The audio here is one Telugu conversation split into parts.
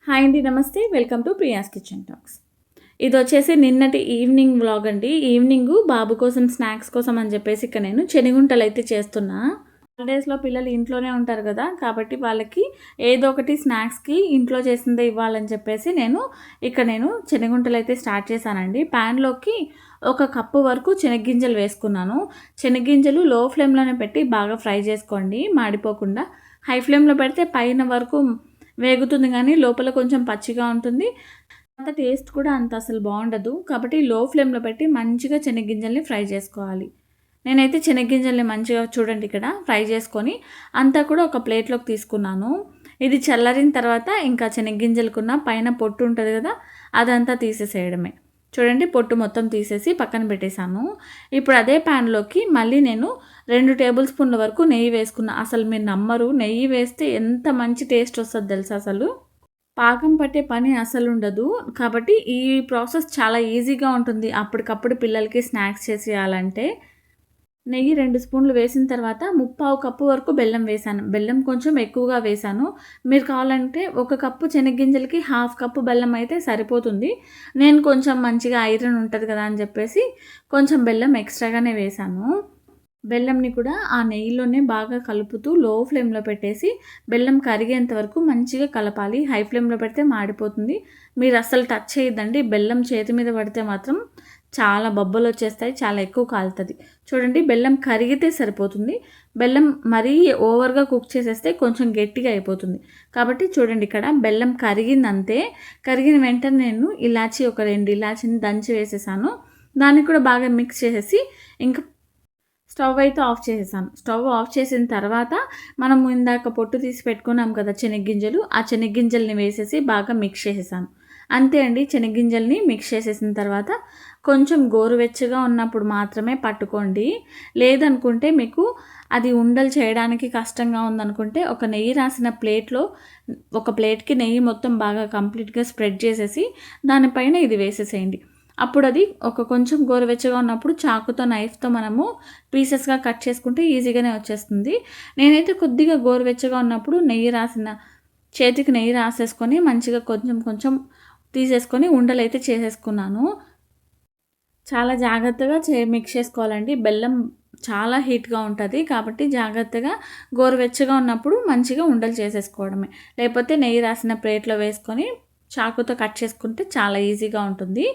హాయ్ అండి, నమస్తే. Welcome to Priya's kitchen talks. ఇది వచ్చేసి నిన్నటి ఈవినింగ్ వ్లాగ్ అండి. ఈవినింగ్ బాబు కోసం స్నాక్స్ కోసం అని చెప్పేసి ఇక్కడ నేను చెనిగుంటలు అయితే చేస్తున్నా. హాలిడేస్లో పిల్లలు ఇంట్లోనే ఉంటారు కదా, కాబట్టి వాళ్ళకి ఏదో ఒకటి స్నాక్స్కి ఇంట్లో చేసిందే ఇవ్వాలని చెప్పేసి నేను చెనిగుంటలు అయితే స్టార్ట్ చేశానండి. ప్యాన్లోకి 1 కప్పు వరకు శనగ్గింజలు వేసుకున్నాను. శనగ్గింజలు లో ఫ్లేమ్లోనే పెట్టి బాగా ఫ్రై చేసుకోండి, మాడిపోకుండా. హై ఫ్లేమ్లో పెడితే పైన వరకు వేగుతుంది కానీ లోపల కొంచెం పచ్చిగా ఉంటుంది. అంత టేస్ట్ కూడా అంత అసలు బాగుండదు. కాబట్టి లో ఫ్లేమ్లో పెట్టి మంచిగా శనగ్గింజల్ని ఫ్రై చేసుకోవాలి. నేనైతే శనగ్గింజల్ని మంచిగా చూడండి ఇక్కడ ఫ్రై చేసుకొని అంతా కూడా ఒక ప్లేట్లోకి తీసుకున్నాను. ఇది చల్లారిన తర్వాత ఇంకా శనగ్గింజలకున్న పైన పొట్టు ఉంటుంది కదా, అదంతా తీసేసేయడమే. చూడండి, పొట్టు మొత్తం తీసేసి పక్కన పెట్టేశాను. ఇప్పుడు అదే ప్యాన్లోకి మళ్ళీ నేను 2 టేబుల్ స్పూన్ల వరకు నెయ్యి వేసుకున్నా. అసలు మీరు నమ్మరు, నెయ్యి వేస్తే ఎంత మంచి టేస్ట్ వస్తుందో తెలుసా. అసలు పాకం పట్టే పని అసలు ఉండదు. కాబట్టి ఈ ప్రాసెస్ చాలా ఈజీగా ఉంటుంది అప్పటికప్పుడు పిల్లలకి స్నాక్స్ చేసేయాలంటే. నెయ్యి 2 స్పూన్లు వేసిన తర్వాత 3/4 కప్పు వరకు బెల్లం వేశాను. బెల్లం కొంచెం ఎక్కువగా వేశాను. మీరు కావాలంటే 1 కప్పు శనగ్గింజలకి 1/2 కప్పు బెల్లం అయితే సరిపోతుంది. నేను కొంచెం మంచిగా ఐరన్ ఉంటుంది కదా అని చెప్పేసి కొంచెం బెల్లం ఎక్స్ట్రాగానే వేశాను. బెల్లంని కూడా ఆ నెయ్యిలోనే బాగా కలుపుతూ లో ఫ్లేమ్లో పెట్టేసి బెల్లం కరిగేంత వరకు మంచిగా కలపాలి. హై ఫ్లేమ్లో పెడితే మాడిపోతుంది. మీరు అస్సలు టచ్ చేయొద్దండి. బెల్లం చేతి మీద పడితే మాత్రం చాలా బొబ్బలు వచ్చేస్తాయి, చాలా ఎక్కువ కాలుతుంది. చూడండి, బెల్లం కరిగితే సరిపోతుంది. బెల్లం మరీ ఓవర్గా కుక్ చేసేస్తే కొంచెం గట్టిగా అయిపోతుంది. కాబట్టి చూడండి, ఇక్కడ బెల్లం కరిగిందంతే. కరిగిన వెంటనే నేను ఇలాచీ ఒక 2 ఇలాచీని దంచి వేసేసాను. దాన్ని కూడా బాగా మిక్స్ చేసేసి ఇంకా స్టవ్ అయితే ఆఫ్ చేసేసాను. స్టవ్ ఆఫ్ చేసిన తర్వాత మనం ఇందాక పొట్టు తీసి పెట్టుకున్నాం కదా శనగ్గింజలు, ఆ శనగ్గింజల్ని వేసేసి బాగా మిక్స్ చేసేసాను. అంతే అండి. శనగ్గింజల్ని మిక్స్ చేసేసిన తర్వాత కొంచెం గోరువెచ్చగా ఉన్నప్పుడు మాత్రమే పట్టుకోండి. లేదనుకుంటే మీకు అది ఉండలు చేయడానికి కష్టంగా ఉందనుకుంటే ఒక నెయ్యి రాసిన ప్లేట్లో ఒక ప్లేట్కి నెయ్యి మొత్తం బాగా కంప్లీట్గా స్ప్రెడ్ చేసేసి దానిపైన ఇది వేసేసేయండి. అప్పుడు అది కొంచెం గోరువెచ్చగా ఉన్నప్పుడు చాకుతో నైఫ్తో మనము పీసెస్గా కట్ చేసుకుంటే ఈజీగానే వచ్చేస్తుంది. నేనైతే కొద్దిగా గోరువెచ్చగా ఉన్నప్పుడు చేతికి నెయ్యి రాసేసుకొని మంచిగా కొంచెం కొంచెం తీసేసుకొని ఉండలు అయితే చేసేసుకున్నాను. చాలా జాగ్రత్తగా మిక్స్ చేసుకోవాలండి. బెల్లం చాలా హీట్గా ఉంటుంది కాబట్టి జాగ్రత్తగా గోరువెచ్చగా ఉన్నప్పుడు మంచిగా ఉండలు చేసేసుకోవడమే. లేకపోతే నెయ్యి రాసిన ప్లేట్లో వేసుకొని చాకుతో కట్ చేసుకుంటే చాలా ఈజీగా ఉంటుంది.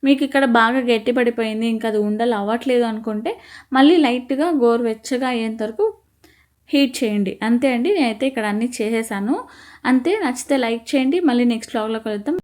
మీకు ఇక్కడ బాగా గట్టి పడిపోయింది, ఇంకా అది ఉండలు అవ్వట్లేదు అనుకుంటే మళ్ళీ లైట్గా గోరువెచ్చగా అయ్యేంత వరకు హీట్ చేయండి. అంతే అండి. నేనైతే ఇక్కడ అన్నీ చేసేసాను. అంతే. నచ్చితే లైక్ చేయండి. మళ్ళీ నెక్స్ట్ వ్లాగ్లో కలుద్దాం.